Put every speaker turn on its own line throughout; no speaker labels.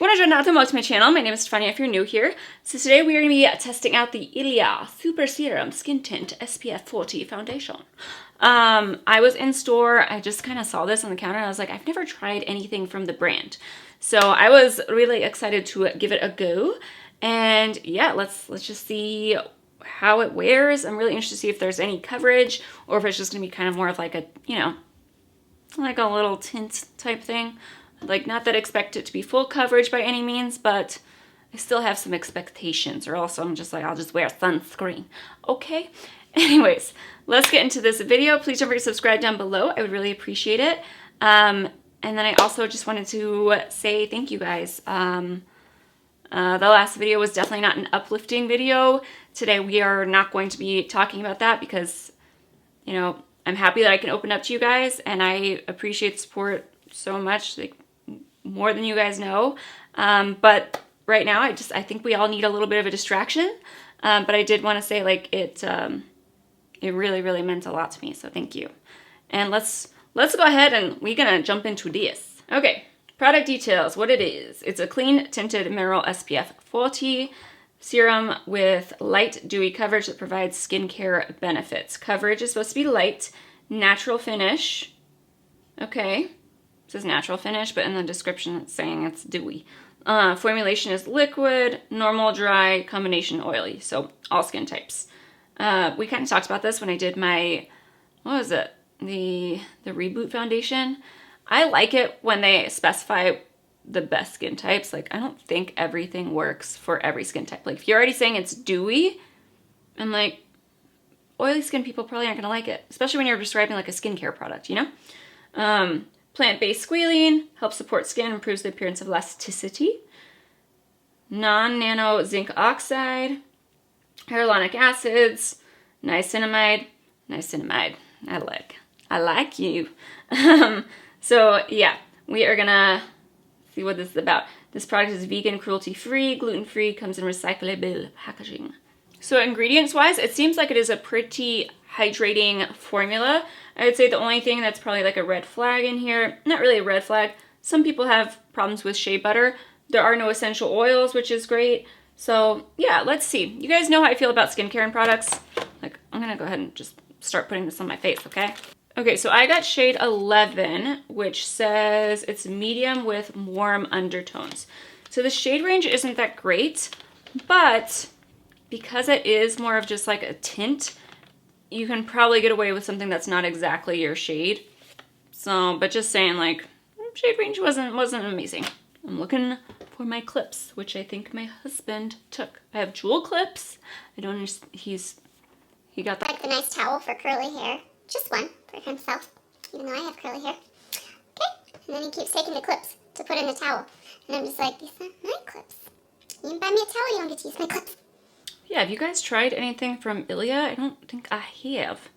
Buongiorno, welcome to my channel. My name is Stefania if you're new here. So today we are going to be testing out the Ilia Super Serum Skin Tint SPF 40 Foundation. I was in store, I just kind of saw this on the counter and I was like, I've never tried anything from the brand. So I was really excited to give it a go. And yeah, let's just see how it wears. I'm really interested to see if there's any coverage or if it's just going to be kind of more of like a, you know, like a little tint type thing. Like, not that I expect it to be full coverage by any means, but I still have some expectations, or else I'm just like, I'll just wear sunscreen. Okay? Anyways, let's get into this video. Please don't forget to subscribe down below. I would really appreciate it. And then I also just wanted to say thank you guys. The last video was definitely not an uplifting video. Today we are not going to be talking about that because, you know, I'm happy that I can open up to you guys, and I appreciate the support so much. Like, more than you guys know, but right now I think we all need a little bit of a distraction, but I did want to say, like, it really meant a lot to me, so thank you. And let's go ahead and we're gonna jump into this. Okay, product details, what it is. It's a clean tinted mineral SPF 40 serum with light dewy coverage that provides skincare benefits. Coverage is supposed to be light, natural finish. Okay. It says natural finish, but in the description it's saying it's dewy. Formulation is liquid, normal, dry, combination oily, so all skin types. We kind of talked about this when I did my, what was it? The Reboot foundation. I like it when they specify the best skin types. Like, I don't think everything works for every skin type. Like, if you're already saying it's dewy, I'm like, oily skin people probably aren't gonna like it, especially when you're describing like a skincare product, you know? Plant-based squalene, helps support skin, improves the appearance of elasticity. Non-nano zinc oxide, hyaluronic acids, niacinamide. I like you. So yeah, we are gonna see what this is about. This product is vegan, cruelty-free, gluten-free, comes in recyclable packaging. So ingredients-wise, it seems like it is a pretty hydrating formula. I would say the only thing that's probably like a red flag in here, not really a red flag, some people have problems with shea butter. There are no essential oils, which is great. So yeah, let's see. You guys know how I feel about skincare and products. Like, I'm gonna go ahead and just start putting this on my face, okay? Okay, so I got shade 11, which says it's medium with warm undertones. So the shade range isn't that great, but because it is more of just like a tint, you can probably get away with something that's not exactly your shade. So, but just saying, like, shade range wasn't amazing. I'm looking for my clips, which I think my husband took. I have jewel clips. I don't understand. He got
like the nice towel for curly hair. Just one for himself, even though I have curly hair. Okay, and then he keeps taking the clips to put in the towel. And I'm just like, these are my clips. You can buy me a towel, you don't get to use my clips.
Yeah, have you guys tried anything from Ilia? I don't think I have.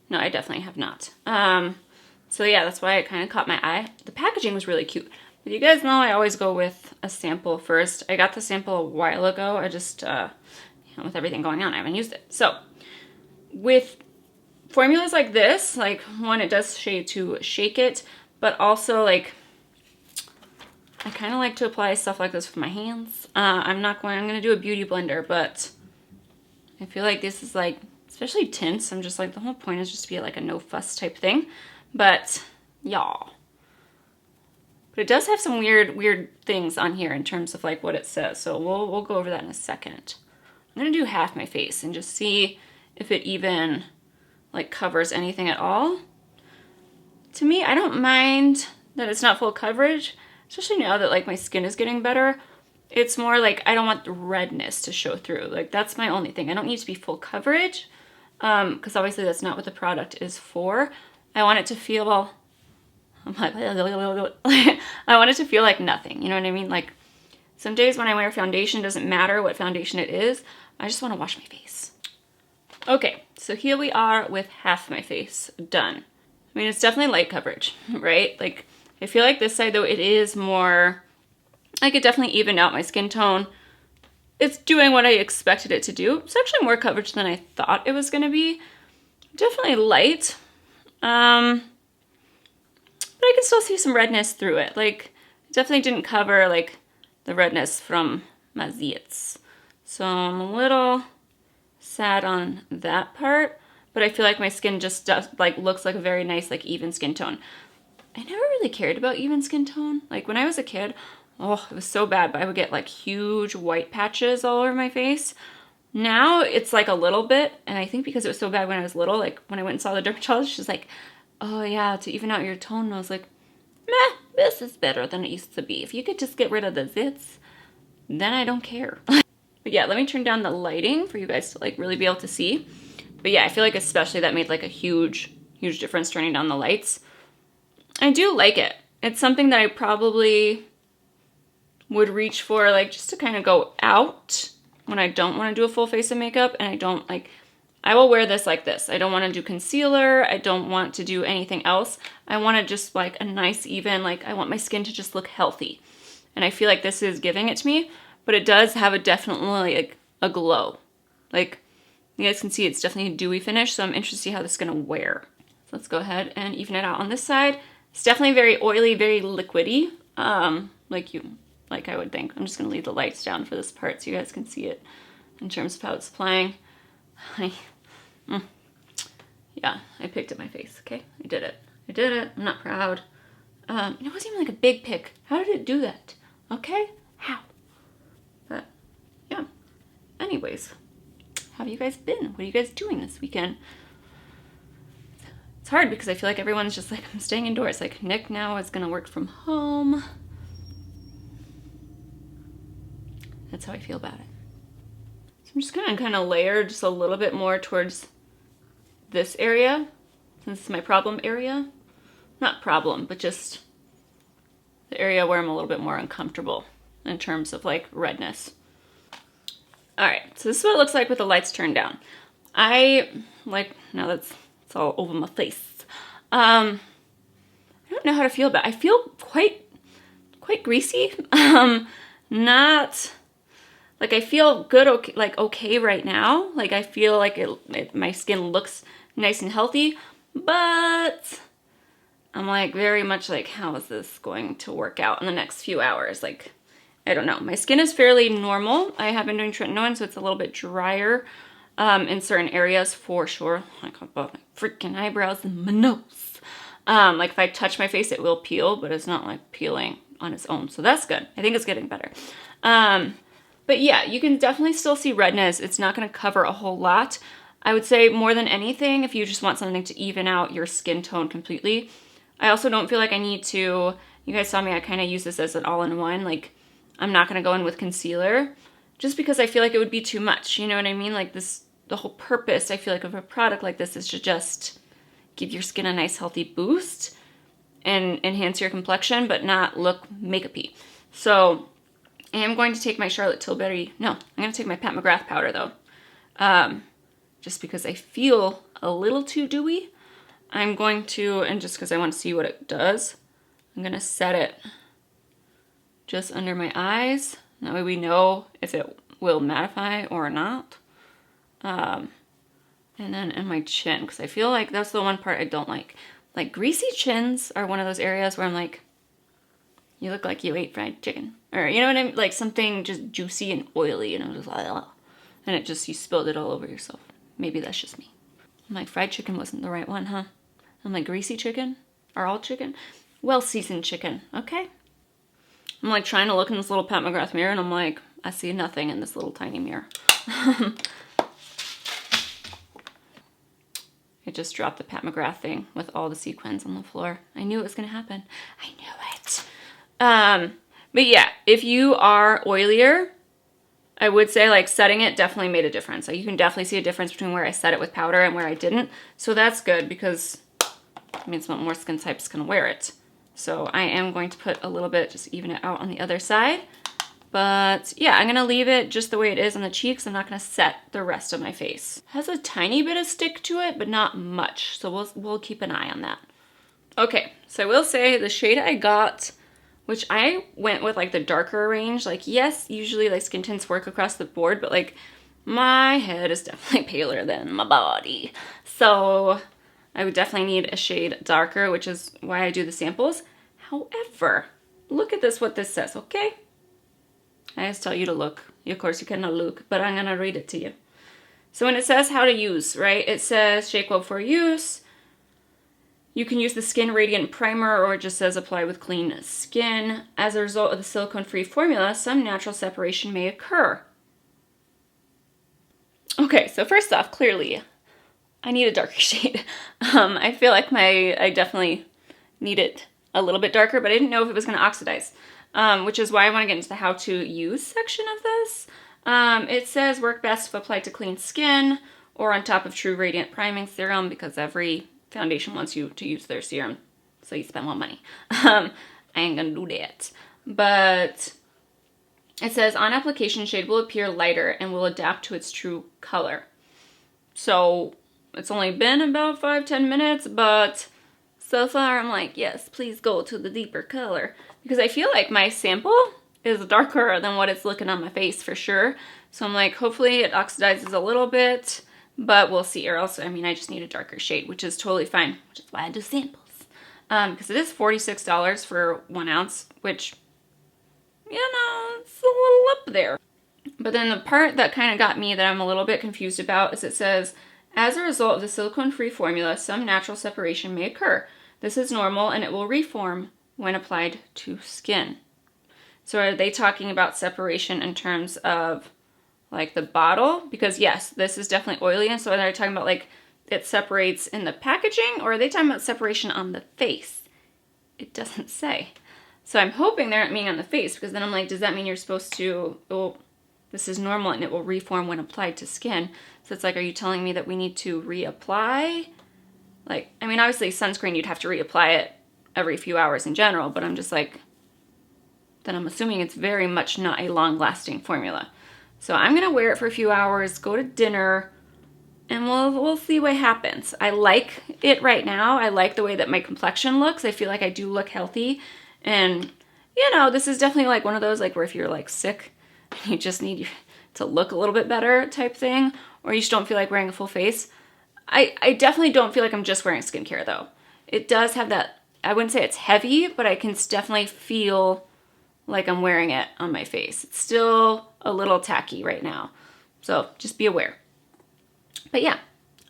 No, I definitely have not. So yeah, that's why it kind of caught my eye. The packaging was really cute. But you guys know I always go with a sample first. I got the sample a while ago. I just, you know, with everything going on, I haven't used it. So with formulas like this, like, one, it does say to shake it, but also, like, I kind of like to apply stuff like this with my hands. I'm gonna do a beauty blender, but I feel like this is like, especially tints, I'm just like, the whole point is just to be like a no fuss type thing. But y'all, but it does have some weird things on here in terms of like what it says. So we'll go over that in a second. I'm gonna do half my face and just see if it even like covers anything at all. To me, I don't mind that it's not full coverage, especially now that like my skin is getting better. It's more like, I don't want the redness to show through. Like, that's my only thing. I don't need to be full coverage, because obviously that's not what the product is for. I want it to feel, I want it to feel like nothing, you know what I mean? Like, some days when I wear foundation, doesn't matter what foundation it is, I just want to wash my face. Okay, so here we are with half my face done. I mean, it's definitely light coverage, right? Like, I feel like this side, though, it is more, I could definitely even out my skin tone. It's doing what I expected it to do. It's actually more coverage than I thought it was going to be. Definitely light. But I can still see some redness through it. Like, it definitely didn't cover, like, the redness from my zits. So I'm a little sad on that part, but I feel like my skin just does, like, looks like a very nice, like, even skin tone. I never really cared about even skin tone. Like, when I was a kid, oh, it was so bad, but I would get like huge white patches all over my face. Now it's like a little bit, and I think because it was so bad when I was little, like when I went and saw the dermatologist, she's like, oh yeah, to even out your tone. And I was like, meh, this is better than it used to be. If you could just get rid of the zits, then I don't care. But yeah, let me turn down the lighting for you guys to like really be able to see. But yeah, I feel like especially that made like a huge difference, turning down the lights. I do like it. It's something that I probably would reach for, like, just to kind of go out when I don't want to do a full face of makeup, and I don't, like, I will wear this like this. I don't want to do concealer. I don't want to do anything else. I want to just, like, a nice, even, like, I want my skin to just look healthy. And I feel like this is giving it to me, but it does have a definitely, like, a glow. Like, you guys can see it's definitely a dewy finish, so I'm interested to see how this is going to wear. So let's go ahead and even it out on this side. It's definitely very oily, very liquidy, like I would think. I'm just going to leave the lights down for this part so you guys can see it in terms of how it's applying. Yeah, I picked at my face, okay? I did it. I did it. I'm not proud. It wasn't even like a big pick. How did it do that? Okay? How? But, yeah. Anyways, how have you guys been? What are you guys doing this weekend? It's hard because I feel like everyone's just like, I'm staying indoors. Like, Nick now is going to work from home. That's how I feel about it. So I'm just going to kind of layer just a little bit more towards this area, since it's my problem area. Not problem, but just the area where I'm a little bit more uncomfortable in terms of like redness. All right, so this is what it looks like with the lights turned down. Now that's it's all over my face. I don't know how to feel about it. I feel quite greasy. Not like, I feel good, okay right now. Like, I feel like my skin looks nice and healthy, but I'm like very much like, how is this going to work out in the next few hours? Like, I don't know. My skin is fairly normal. I have been doing tretinoin, so it's a little bit drier in certain areas for sure. Like above my freaking eyebrows and my nose. Like if I touch my face, it will peel, but it's not like peeling on its own. So that's good. I think it's getting better. But yeah, you can definitely still see redness. It's not going to cover a whole lot. I would say more than anything, if you just want something to even out your skin tone completely. I also don't feel like I need to, you guys saw me, I kind of use this as an all-in-one. Like, I'm not going to go in with concealer just because I feel like it would be too much. You know what I mean? Like this, the whole purpose, I feel like, of a product like this is to just give your skin a nice healthy boost and enhance your complexion, but not look makeup-y. So I am going to take my Charlotte Tilbury, no, I'm going to take my Pat McGrath powder though. Just because I feel a little too dewy. I'm going to, and just because I want to see what it does, I'm going to set it just under my eyes. That way we know if it will mattify or not. And then in my chin, because I feel like that's the one part I don't like. Like, greasy chins are one of those areas where I'm like, you look like you ate fried chicken. Or, you know what I mean? Like something just juicy and oily, and I'm just like, ugh. And it just, you spilled it all over yourself. Maybe that's just me. I'm like, fried chicken wasn't the right one, huh? I'm like, greasy chicken? Are all chicken? Well-seasoned chicken, okay? I'm like trying to look in this little Pat McGrath mirror, and I'm like, I see nothing in this little tiny mirror. I just dropped the Pat McGrath thing with all the sequins on the floor. I knew it was gonna happen. I knew it. But yeah, if you are oilier, I would say like setting it definitely made a difference. Like you can definitely see a difference between where I set it with powder and where I didn't. So that's good because it means more skin types can wear it. So I am going to put a little bit, just even it out on the other side. But yeah, I'm gonna leave it just the way it is on the cheeks. I'm not gonna set the rest of my face. It has a tiny bit of stick to it, but not much. So we'll keep an eye on that. Okay, so I will say the shade I got, which I went with like the darker range. Like yes, usually like skin tints work across the board, but like my head is definitely paler than my body. So I would definitely need a shade darker, which is why I do the samples. However, look at this, what this says, okay? I just tell you to look. Of course, you cannot look, but I'm going to read it to you. So when it says how to use, right, it says shake well before use. You can use the Skin Radiant Primer, or it just says apply with clean skin. As a result of the silicone-free formula, some natural separation may occur. Okay, so first off, clearly, I need a darker shade. I feel like I definitely need it a little bit darker, but I didn't know if it was going to oxidize, which is why I want to get into the how to use section of this. It says work best if applied to clean skin or on top of True Radiant Priming Serum, because every foundation wants you to use their serum, so you spend more money. I ain't gonna do that. But it says on application, shade will appear lighter and will adapt to its true color. So it's only been about 5-10 minutes, but so far I'm like, yes, please go to the deeper color, because I feel like my sample is darker than what it's looking on my face for sure. So I'm like, hopefully it oxidizes a little bit, but we'll see. Or else, I mean, I just need a darker shade, which is totally fine, which is why I do samples. Because it is $46 for 1 ounce, which, you know, it's a little up there. But then the part that kind of got me that I'm a little bit confused about is it says, as a result of the silicone-free formula, some natural separation may occur. This is normal and it will reform when applied to skin. So are they talking about separation in terms of like the bottle? Because yes, this is definitely oily, and so are they talking about like it separates in the packaging, or are they talking about separation on the face? It doesn't say. So I'm hoping they're not meaning on the face, because then I'm like, does that mean you're supposed to, oh, this is normal and it will reform when applied to skin? So it's like, are you telling me that we need to reapply? Like, I mean, obviously sunscreen, you'd have to reapply it every few hours in general, but I'm just like, then I'm assuming it's very much not a long-lasting formula. So I'm gonna wear it for a few hours, go to dinner, and we'll see what happens. I like it right now. I like the way that my complexion looks. I feel like I do look healthy. And, you know, this is definitely like one of those, like, where if you're like sick and you just need to look a little bit better type thing, or you just don't feel like wearing a full face. I definitely don't feel like I'm just wearing skincare though. It does have that, I wouldn't say it's heavy, but I can definitely feel like I'm wearing it on my face. It's still a little tacky right now, so just be aware. But yeah,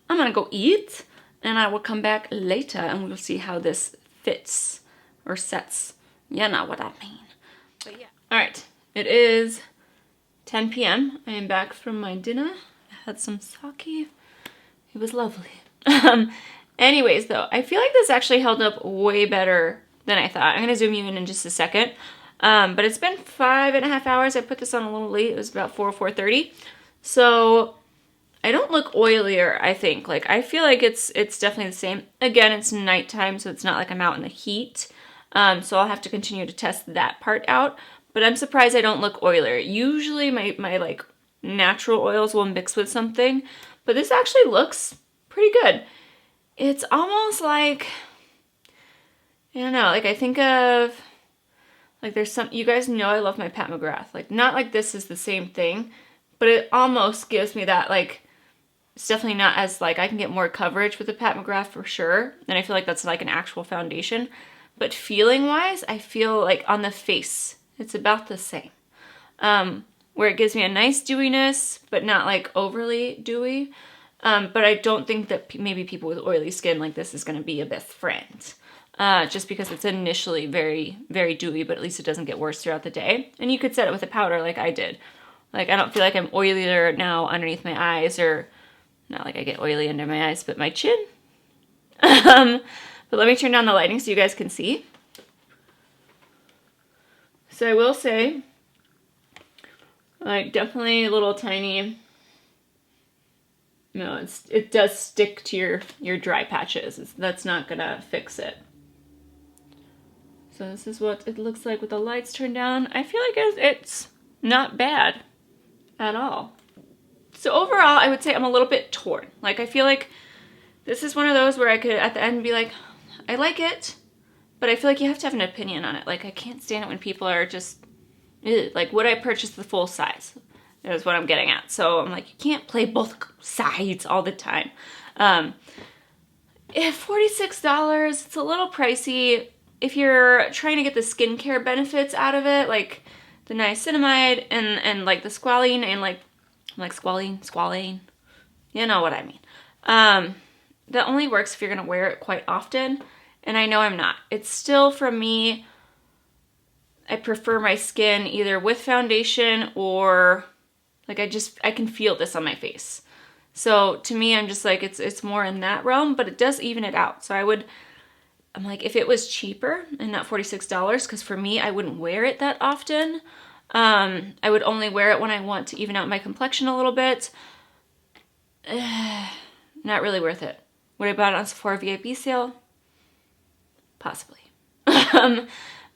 I'm gonna go eat, and I will come back later and we'll see how this fits or sets. You know what I mean. But yeah. All right, it is 10 p.m. I am back from my dinner. I had some sake. It was lovely. Anyways, though, I feel like this actually held up way better than I thought. I'm gonna zoom you in just a second. But it's been 5.5 hours. I put this on a little late. It was about 4:30. So I don't look oilier, I think. Like, I feel like it's definitely the same. Again, it's nighttime, so it's not like I'm out in the heat. So I'll have to continue to test that part out. But I'm surprised I don't look oilier. Usually my like natural oils will mix with something, but this actually looks pretty good. It's almost like, I don't know, like I think of, like there's some, you guys know I love my Pat McGrath. Like, not like this is the same thing, but it almost gives me that, like, it's definitely not as, like, I can get more coverage with the Pat McGrath for sure. And I feel like that's like an actual foundation. But feeling wise, I feel like on the face, it's about the same. Where it gives me a nice dewiness, but not like overly dewy. But I don't think that maybe people with oily skin like this is going to be a best friend. Just because it's initially very, very dewy, but at least it doesn't get worse throughout the day. And you could set it with a powder like I did. Like, I don't feel like I'm oilier now underneath my eyes, or not like I get oily under my eyes, but my chin. But let me turn down the lighting so you guys can see. So I will say, like, definitely a little tiny, no, it does stick to your dry patches. That's not gonna fix it. So this is what it looks like with the lights turned down. I feel like it's not bad at all. So overall, I would say I'm a little bit torn. Like, I feel like this is one of those where I could at the end be like, I like it, but I feel like you have to have an opinion on it. Like, I can't stand it when people are just, ugh. Like, would I purchase the full size? Is what I'm getting at. So I'm like, you can't play both sides all the time. If $46, it's a little pricey. If you're trying to get the skincare benefits out of it, like the niacinamide and like the squalene and like squalane. You know what I mean. That only works if you're going to wear it quite often. And I know I'm not. It's still, for me, I prefer my skin either with foundation or like I can feel this on my face. So to me, I'm just like, it's more in that realm, but it does even it out. So I'm like, if it was cheaper and not $46, because for me, I wouldn't wear it that often. I would only wear it when I want to even out my complexion a little bit. Not really worth it. Would I buy it on Sephora VIP sale? Possibly.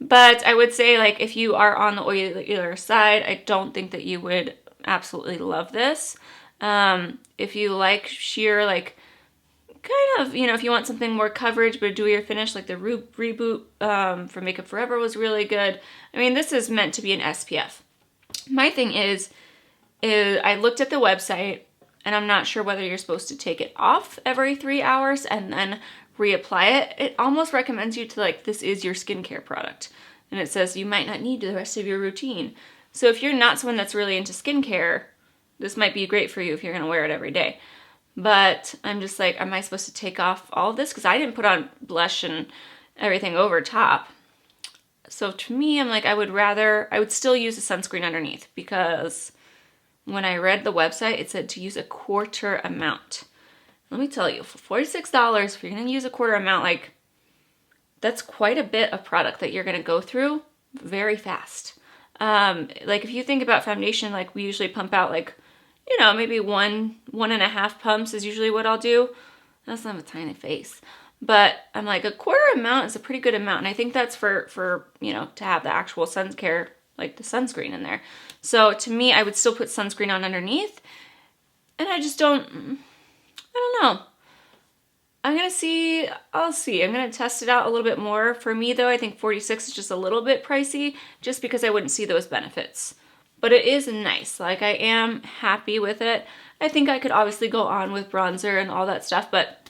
But I would say, like, if you are on the oilier side, I don't think that you would absolutely love this. If you like sheer, like, kind of, you know, if you want something more coverage but a dewier finish, like the Reboot from Makeup Forever was really good. I mean, this is meant to be an SPF. My thing is I looked at the website, and I'm not sure whether you're supposed to take it off every 3 hours and then reapply it. It almost recommends you to, like, this is your skincare product. And it says you might not need the rest of your routine. So if you're not someone that's really into skincare, this might be great for you if you're going to wear it every day. But I'm just like, am I supposed to take off all of this? Because I didn't put on blush and everything over top. So to me, I'm like, I would still use a sunscreen underneath, because when I read the website, it said to use a quarter amount. Let me tell you, for $46, if you're going to use a quarter amount, like, that's quite a bit of product that you're going to go through very fast. Like, if you think about foundation, like, we usually pump out, like, you know, maybe one and a half pumps is usually what I'll do. That's not a tiny face. But I'm like, a quarter amount is a pretty good amount. And I think that's for you know, to have the actual sun care, like the sunscreen in there. So to me, I would still put sunscreen on underneath. And I just don't know. I'll see. I'm going to test it out a little bit more. For me, though, I think 46 is just a little bit pricey, just because I wouldn't see those benefits. But it is nice. Like, I am happy with it. I think I could obviously go on with bronzer and all that stuff, but,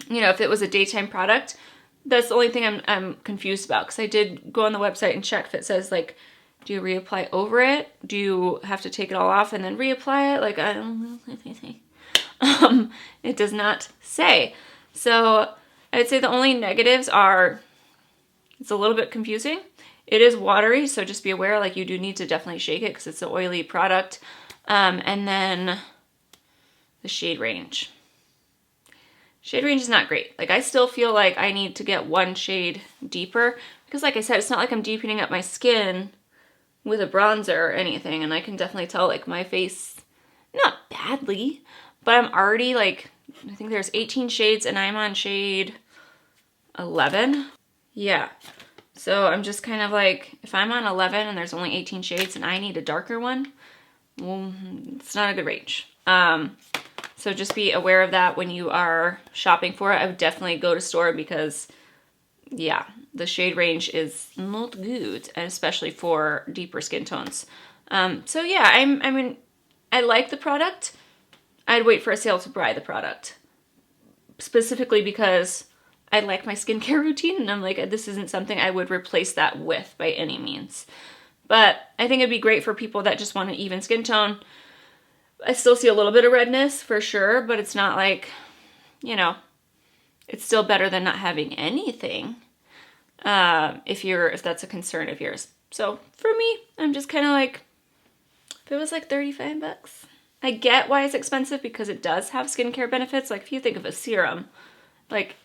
you know, if it was a daytime product, that's the only thing I'm confused about, because I did go on the website and check if it says, like, do you reapply over it? Do you have to take it all off and then reapply it? Like, I don't know. It does not say. So I would say the only negatives are, it's a little bit confusing. It is watery, so just be aware, like, you do need to definitely shake it because it's an oily product. And then the shade range. Shade range is not great. Like, I still feel like I need to get one shade deeper, because, like I said, it's not like I'm deepening up my skin with a bronzer or anything, and I can definitely tell, like, my face, not badly, but I'm already, like, I think there's 18 shades, and I'm on shade 11. Yeah. So I'm just kind of like, if I'm on 11 and there's only 18 shades and I need a darker one, well, it's not a good range. So just be aware of that when you are shopping for it. I would definitely go to store, because, yeah, the shade range is not good, and especially for deeper skin tones. So yeah, I mean, I like the product. I'd wait for a sale to buy the product, specifically because I like my skincare routine, and I'm like, this isn't something I would replace that with by any means. But I think it'd be great for people that just want an even skin tone. I still see a little bit of redness for sure, but it's not like, you know, it's still better than not having anything, if that's a concern of yours. So for me, I'm just kind of like, if it was like 35 bucks, I get why it's expensive, because it does have skincare benefits. Like, if you think of a serum, like,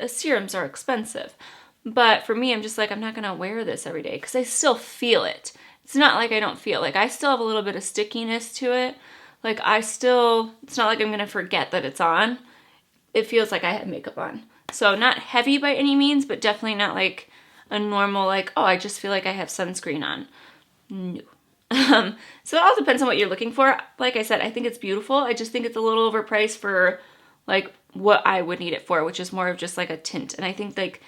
serums are expensive. But for me, I'm just like, I'm not going to wear this every day, because I still feel it. It's not like I don't feel, like, I still have a little bit of stickiness to it. Like, it's not like I'm going to forget that it's on. It feels like I have makeup on. So not heavy by any means, but definitely not like a normal, like, oh, I just feel like I have sunscreen on. No. So it all depends on what you're looking for. Like I said, I think it's beautiful. I just think it's a little overpriced for, like, what I would need it for, which is more of just like a tint. And I think, like,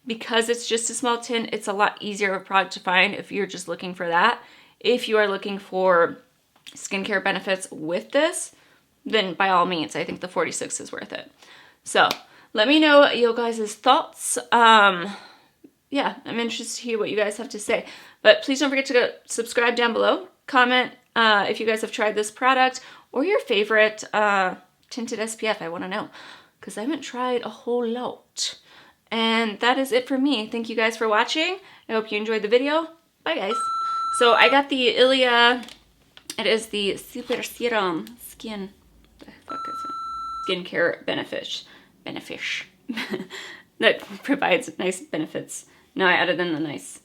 because it's just a small tint, it's a lot easier of a product to find if you're just looking for that. If you are looking for skincare benefits with this, then by all means, I think the 46 is worth it. So let me know your guys' thoughts. Yeah, I'm interested to hear what you guys have to say. But please don't forget to go subscribe down below. Comment if you guys have tried this product or your favorite tinted SPF. I want to know because I haven't tried a whole lot. And that is it for me. Thank you guys for watching. I hope you enjoyed the video. Bye guys. So I got the Ilia. It is the Super Serum Skin. The fuck is it? Skincare benefit that provides nice benefits. No, I added in the nice.